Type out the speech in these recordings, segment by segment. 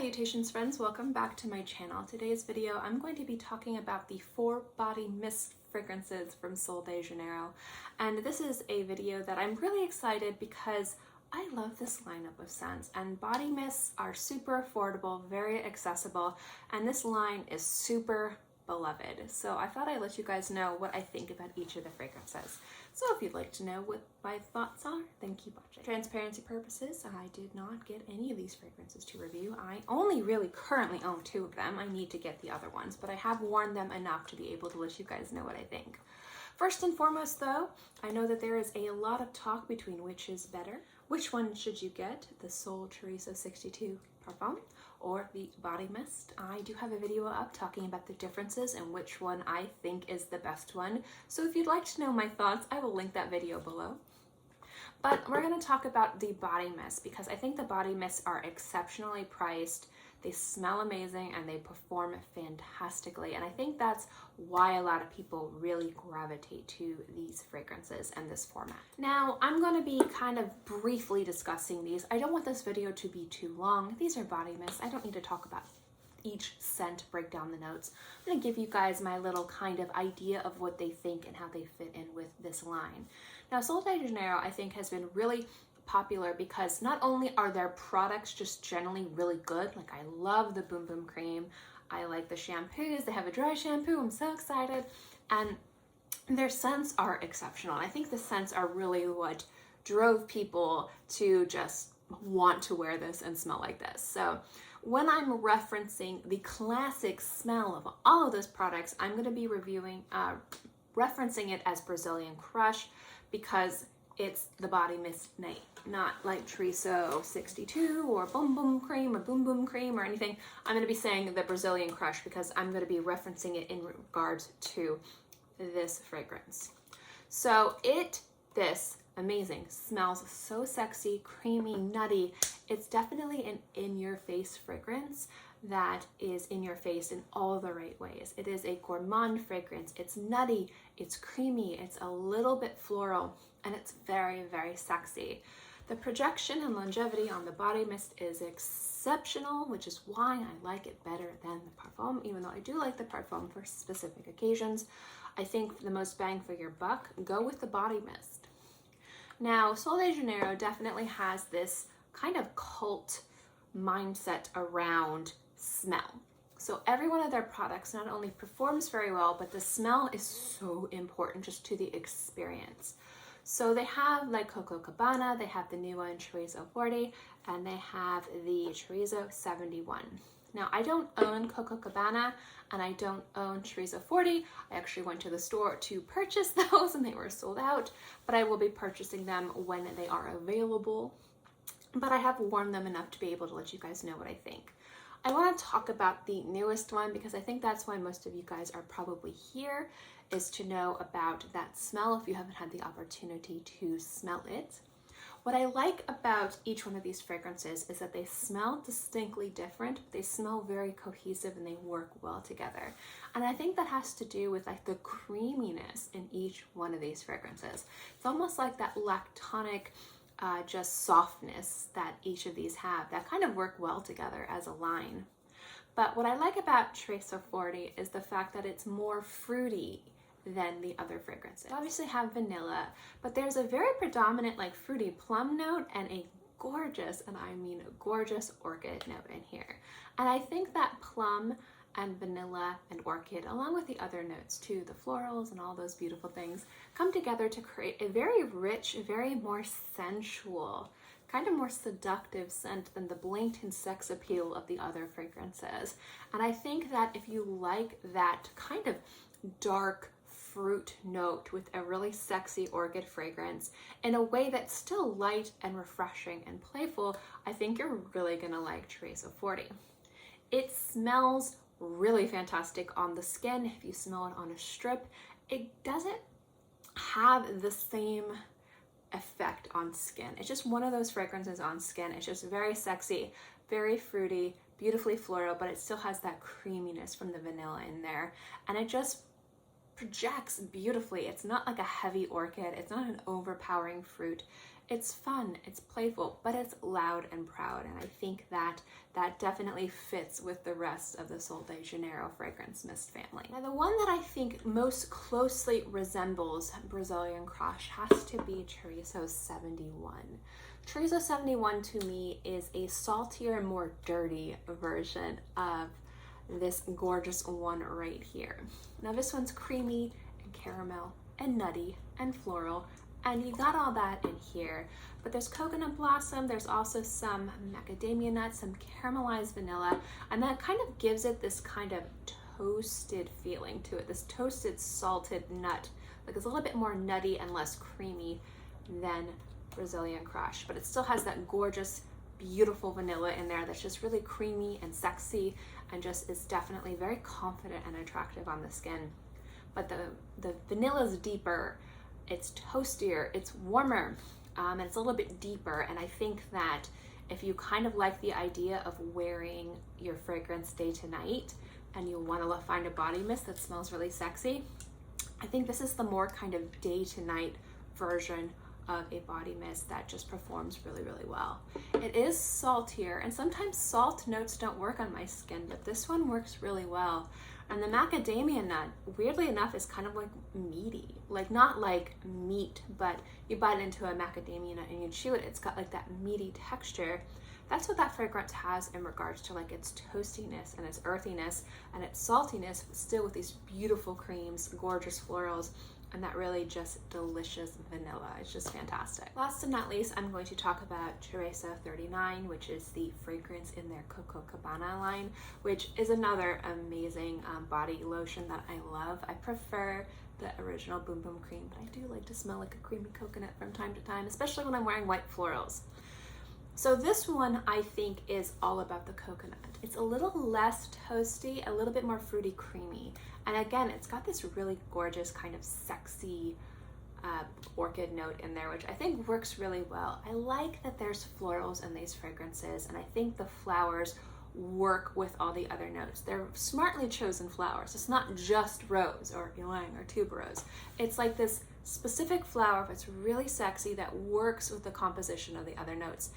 Salutations friends, welcome back to my channel. Today's video I'm going to be talking about the 4 body mist fragrances from Sol de Janeiro, and this is a video that I'm really excited because I love this lineup of scents, and body mists are super affordable, very accessible, and this line is super beloved. So I thought I'd let you guys know what I think about each of the fragrances. So if you'd like to know what my thoughts are, then keep watching. Transparency purposes, I did not get any of these fragrances to review. I only really currently own 2 of them. I need to get the other ones, but I have worn them enough to be able to let you guys know what I think. First and foremost though, I know that there is a lot of talk between which is better. Which one should you get? The Sol Chorizo 62 Parfum or the body mist? I do have a video up talking about the differences and which one I think is the best one. So if you'd like to know my thoughts, I will link that video below. But we're going to talk about the body mist because I think the body mists are exceptionally priced. They smell amazing and they perform fantastically. And I think that's why a lot of people really gravitate to these fragrances and this format. Now, I'm going to be kind of briefly discussing these. I don't want this video to be too long. These are body mists. I don't need to talk about each scent, break down the notes. I'm going to give you guys my little kind of idea of what they think and how they fit in with this line. Now, Sol de Janeiro, I think, has been really popular because not only are their products just generally really good, like I love the Boom Boom Cream, I like the shampoos, they have a dry shampoo, I'm so excited, and their scents are exceptional. I think the scents are really what drove people to just want to wear this and smell like this. So when I'm referencing the classic smell of all of those products, I'm going to be referencing it as Brazilian Crush because it's the body mist night, not like Chorizo 62 or Boom Boom Cream or Boom Boom Cream or anything. I'm going to be saying the Brazilian Crush because I'm going to be referencing it in regards to this fragrance. So this amazing, smells so sexy, creamy, nutty. It's definitely an in-your-face fragrance that is in your face in all the right ways. It is a gourmand fragrance. It's nutty, it's creamy, it's a little bit floral, and it's very, very sexy. The projection and longevity on the body mist is exceptional, which is why I like it better than the Parfum, even though I do like the Parfum for specific occasions. I think for the most bang for your buck, go with the body mist. Now, Sol de Janeiro definitely has this kind of cult mindset around smell. So every one of their products not only performs very well, but the smell is so important just to the experience. So they have like Coco Cabana, they have the new one Chorizo 40, and they have the Chorizo 71. Now I don't own Coco Cabana and I don't own Chorizo 40. I actually went to the store to purchase those and they were sold out, but I will be purchasing them when they are available. But I have worn them enough to be able to let you guys know what I think. I want to talk about the newest one because I think that's why most of you guys are probably here, is to know about that smell if you haven't had the opportunity to smell it. What I like about each one of these fragrances is that they smell distinctly different. They smell very cohesive and they work well together. And I think that has to do with like the creaminess in each one of these fragrances. It's almost like that lactonic just softness that each of these have that kind of work well together as a line. But what I like about Chorizo 40 is the fact that it's more fruity than the other fragrances. They obviously have vanilla, but there's a very predominant like fruity plum note and a gorgeous, and I mean gorgeous, orchid note in here. And I think that plum and vanilla and orchid, along with the other notes too, the florals and all those beautiful things, come together to create a very rich, very more sensual, kind of more seductive scent than the blatant sex appeal of the other fragrances. And I think that if you like that kind of dark fruit note with a really sexy orchid fragrance in a way that's still light and refreshing and playful, I think you're really gonna like Chorizo 40. It smells really fantastic on the skin. If you smell it on a strip, it doesn't have the same effect on skin. It's just one of those fragrances on skin. It's just very sexy, very fruity, beautifully floral, but it still has that creaminess from the vanilla in there, and it just projects beautifully. It's not like a heavy orchid, it's not an overpowering fruit. It's fun, it's playful, but it's loud and proud, and I think that that definitely fits with the rest of the Sol de Janeiro fragrance mist family. Now, the one that I think most closely resembles Brazilian Crush has to be Chorizo 71. Chorizo 71 to me is a saltier, more dirty version of this gorgeous one right here. Now this one's creamy and caramel and nutty and floral, and you got all that in here, but there's coconut blossom, there's also some macadamia nuts, some caramelized vanilla, and that kind of gives it this kind of toasted feeling to it, this toasted salted nut. Like it's a little bit more nutty and less creamy than Brazilian Crush, but it still has that gorgeous, beautiful vanilla in there that's just really creamy and sexy and just is definitely very confident and attractive on the skin. But the vanilla is deeper, it's toastier, it's warmer, and it's a little bit deeper. And I think that if you kind of like the idea of wearing your fragrance day to night and you want to find a body mist that smells really sexy, I think this is the more kind of day to night version of a body mist that just performs really, really well. It is saltier, and sometimes salt notes don't work on my skin, but this one works really well. And the macadamia nut, weirdly enough, is kind of like meaty, like not like meat, but you bite into a macadamia nut and you chew it, it's got like that meaty texture. That's what that fragrance has in regards to like its toastiness and its earthiness and its saltiness, but still with these beautiful creams, gorgeous florals, and that really just delicious vanilla. It's just fantastic. Last but not least, I'm going to talk about Chiresa 39, which is the fragrance in their Coco Cabana line, which is another amazing body lotion that I love. I prefer the original Boom Boom Cream, but I do like to smell like a creamy coconut from time to time, especially when I'm wearing white florals. So this one I think is all about the coconut. It's a little less toasty, a little bit more fruity creamy. And again, it's got this really gorgeous kind of sexy orchid note in there, which I think works really well. I like that there's florals in these fragrances, and I think the flowers work with all the other notes. They're smartly chosen flowers. It's not just rose or ylang or tuberose. It's like this specific flower that's really sexy that works with the composition of the other notes.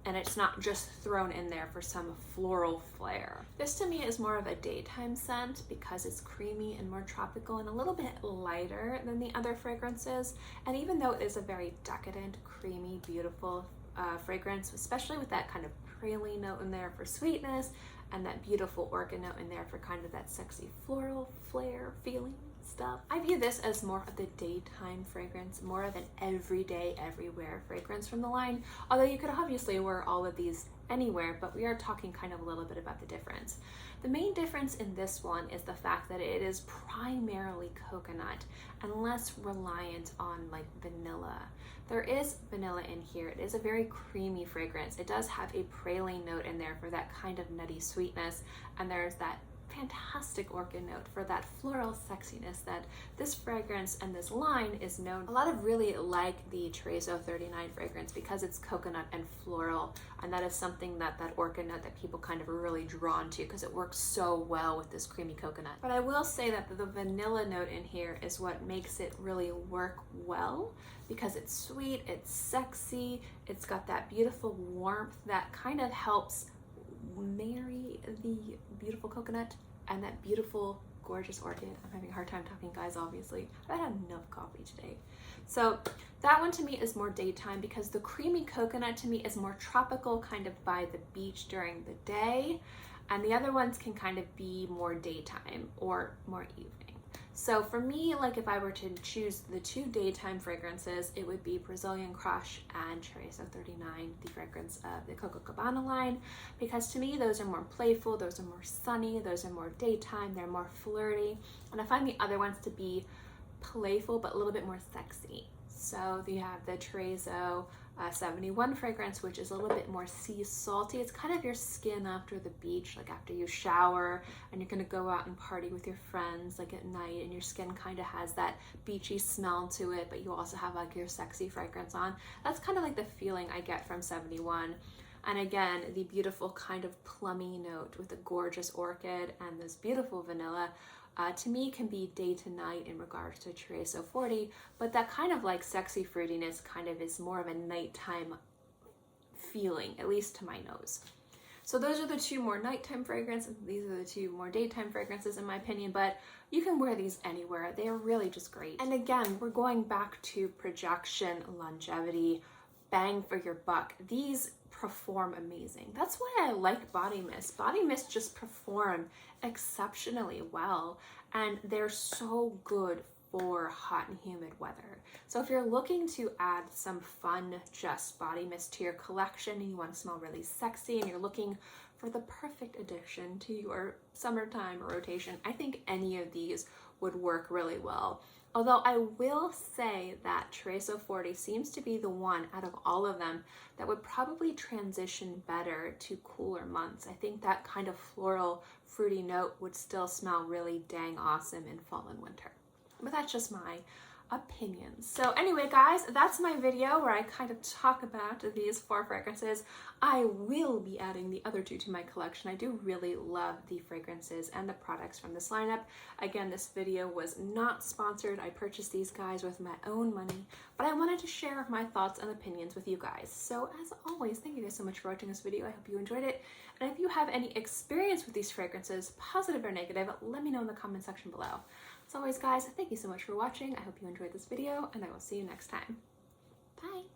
And it's not just thrown in there for some floral flair. This to me is more of a daytime scent because it's creamy and more tropical and a little bit lighter than the other fragrances. And even though it is a very decadent, creamy, beautiful fragrance, especially with that kind of praline note in there for sweetness and that beautiful orchid note in there for kind of that sexy floral flair feeling stuff, I view this as more of the daytime fragrance, more of an everyday, everywhere fragrance from the line. Although you could obviously wear all of these anywhere, but we are talking kind of a little bit about the difference. The main difference in this one is the fact that it is primarily coconut and less reliant on like vanilla. There is vanilla in here. It is a very creamy fragrance. It does have a praline note in there for that kind of nutty sweetness, and there's that fantastic orchid note for that floral sexiness that this fragrance and this line is known. A lot of really like the Chorizo 39 fragrance because it's coconut and floral, and that is something that orchid note that people kind of are really drawn to because it works so well with this creamy coconut. But I will say that the vanilla note in here is what makes it really work well because it's sweet, it's sexy, it's got that beautiful warmth that kind of helps marry the beautiful coconut and that beautiful, gorgeous orchid. I'm having a hard time talking, guys, obviously. I've had enough coffee today. So that one to me is more daytime because the creamy coconut to me is more tropical, kind of by the beach during the day. And the other ones can kind of be more daytime or more evening. So for me, like if I were to choose the two daytime fragrances, it would be Brazilian Crush and Cheirosa 39, the fragrance of the Coco Cabana line, because to me, those are more playful, those are more sunny, those are more daytime, they're more flirty. And I find the other ones to be playful, but a little bit more sexy. So you have the Chorizo 71 fragrance, which is a little bit more sea salty. It's kind of your skin after the beach, like after you shower and you're gonna go out and party with your friends like at night, and your skin kind of has that beachy smell to it, but you also have like your sexy fragrance on. That's kind of like the feeling I get from 71. And again, the beautiful kind of plummy note with a gorgeous orchid and this beautiful vanilla, to me can be day to night in regards to Chorizo 40, but that kind of like sexy fruitiness kind of is more of a nighttime feeling, at least to my nose. So those are the two more nighttime fragrances. These are the two more daytime fragrances in my opinion, but you can wear these anywhere. They are really just great. And again, we're going back to projection, longevity, bang for your buck. These perform amazing. That's why I like body mist. Body mist just perform exceptionally well, and they're so good for hot and humid weather. So if you're looking to add some fun just body mist to your collection and you want to smell really sexy and you're looking for the perfect addition to your summertime rotation, I think any of these would work really well. Although I will say that Chorizo 40 seems to be the one out of all of them that would probably transition better to cooler months. I think that kind of floral, fruity note would still smell really dang awesome in fall and winter. But that's just my opinions. So anyway, guys, that's my video where I kind of talk about these 4 fragrances. I will be adding the other 2 to my collection. I do really love the fragrances and the products from this lineup. Again, this video was not sponsored. I purchased these guys with my own money, but I wanted to share my thoughts and opinions with you guys. So as always, thank you guys so much for watching this video. I hope you enjoyed it. And if you have any experience with these fragrances, positive or negative, let me know in the comment section below. As always, guys, thank you so much for watching. I hope you enjoyed this video, and I will see you next time. Bye!